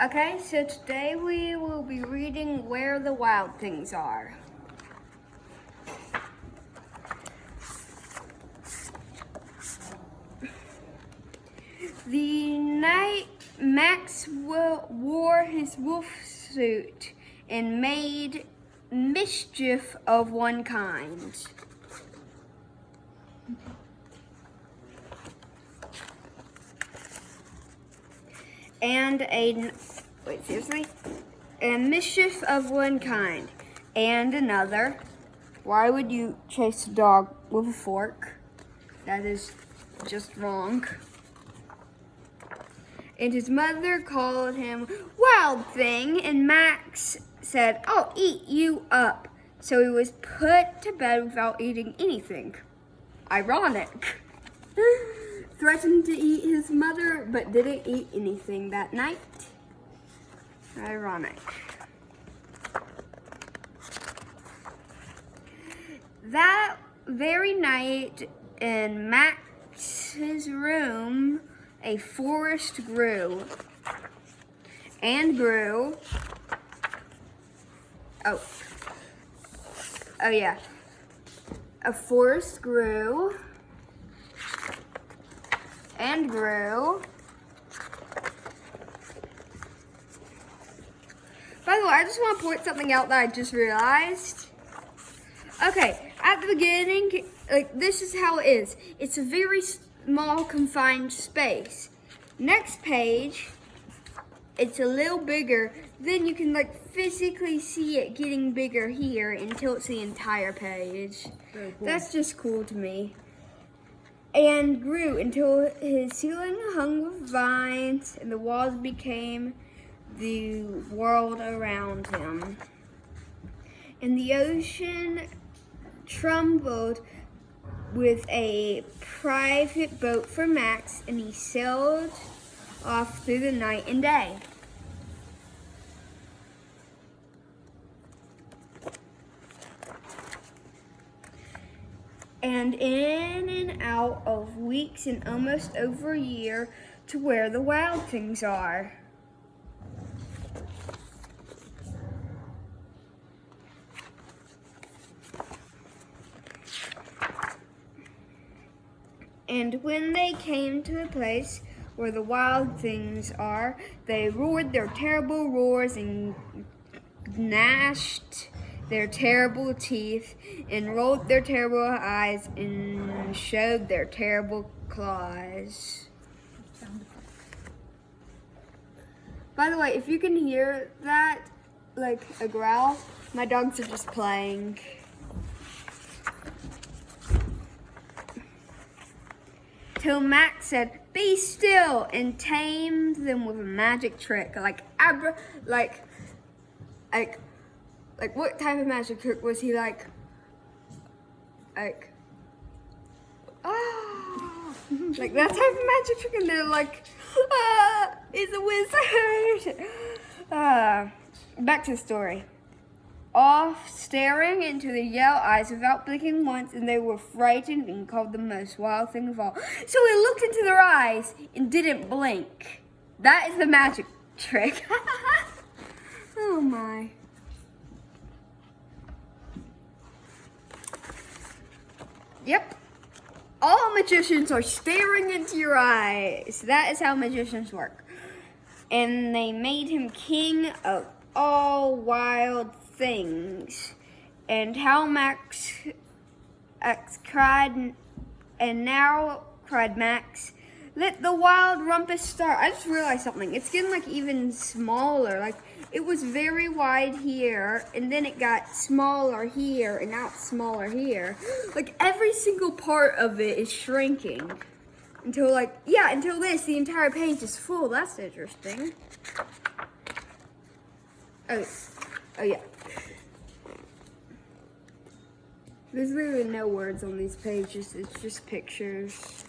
Okay, so today we will be reading Where the Wild Things Are. The night Max wore his wolf suit and made mischief of one kind. And mischief of one kind. And another. Why would you chase a dog with a fork? That is just wrong. And his mother called him Wild Thing, and Max said, "I'll eat you up." So he was put to bed without eating anything. Ironic. Threatened to eat his mother, but didn't eat anything that night. Ironic. That very night in Max's room, a forest grew and grew. Oh yeah. A forest grew and grew. By the way, I just want to point something out that I just realized. Okay, at the beginning, this is how it is. It's a very small, confined space. Next page, it's a little bigger. Then you can physically see it getting bigger here until it's the entire page. Very cool. That's just cool to me. And grew until his ceiling hung with vines and the walls became the world around him. And the ocean trembled with a private boat for Max, and he sailed off through the night and day. And in and out of weeks and almost over a year to where the wild things are. And when they came to the place where the wild things are, they roared their terrible roars and gnashed their terrible teeth and rolled their terrible eyes and showed their terrible claws. By the way, if you can hear that, like a growl, my dogs are just playing. Till Max said, "Be still," and tamed them with a magic trick. Like what type of magic trick was he like, like that type of magic trick? And they're like, he's a wizard. Back to the story. Off staring into the yellow eyes without blinking once, and they were frightened and called the most wild thing of all. So he looked into their eyes and didn't blink. That is the magic trick. Oh my. Yep. All magicians are staring into your eyes. That is how magicians work. And they made him king of all wild things. And how Max cried, and now cried Max, "Let the wild rumpus start." I just realized something. It's getting even smaller. It was very wide here, and then it got smaller here, and now it's smaller here. Every single part of it is shrinking. Until the entire page is full. That's interesting. Oh yeah. There's literally no words on these pages. It's just pictures.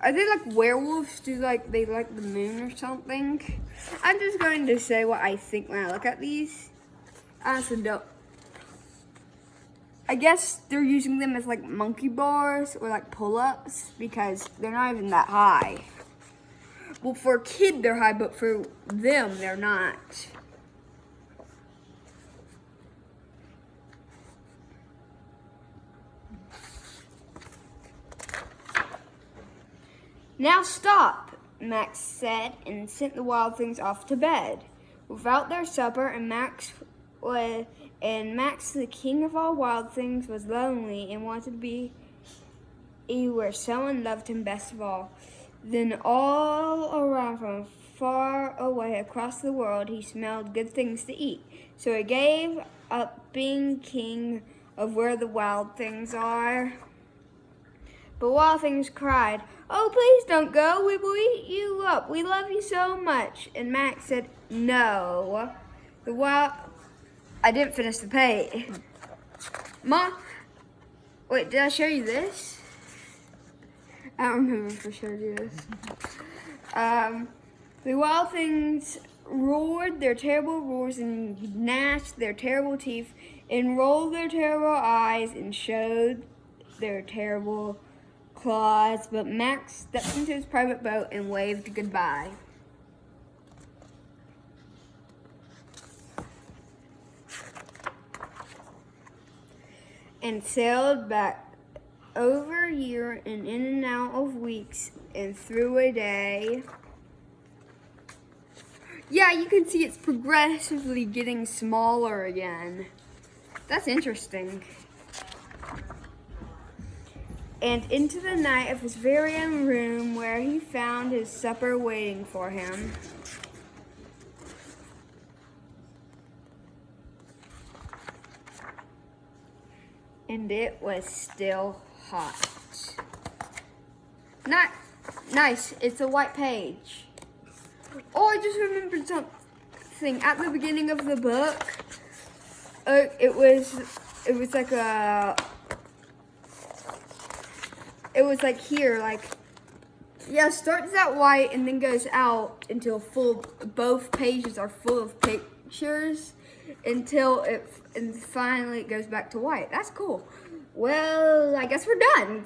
Are they werewolves? Do they like the moon or something? I'm just going to say what I think when I look at these. I honestly don't. I guess they're using them as monkey bars or pull-ups because they're not even that high. Well, for a kid, they're high, but for them, they're not. Now stop, Max said, and sent the wild things off to bed. Without their supper, and Max, the king of all wild things, was lonely and wanted to be where someone loved him best of all. Then all around from far away across the world, he smelled good things to eat. So he gave up being king of where the wild things are. But Wild Things cried, "Oh, please don't go. We will eat you up. We love you so much." And Max said, "No." I didn't finish the page. Mom, wait, did I show you this? I don't remember if I showed you this. The Wild Things roared their terrible roars and gnashed their terrible teeth and rolled their terrible eyes and showed their terrible claws, but Max stepped into his private boat and waved goodbye. And sailed back over a year and in and out of weeks and through a day. Yeah, you can see it's progressively getting smaller again. That's interesting. And into the night of his very own room, where he found his supper waiting for him. And it was still hot. Nice, it's a white page. Oh, I just remembered something. At the beginning of the book, it was like a... It was like here, like, yeah, starts out white and then goes out until both pages are full of pictures and finally it goes back to white. That's cool. Well, I guess we're done.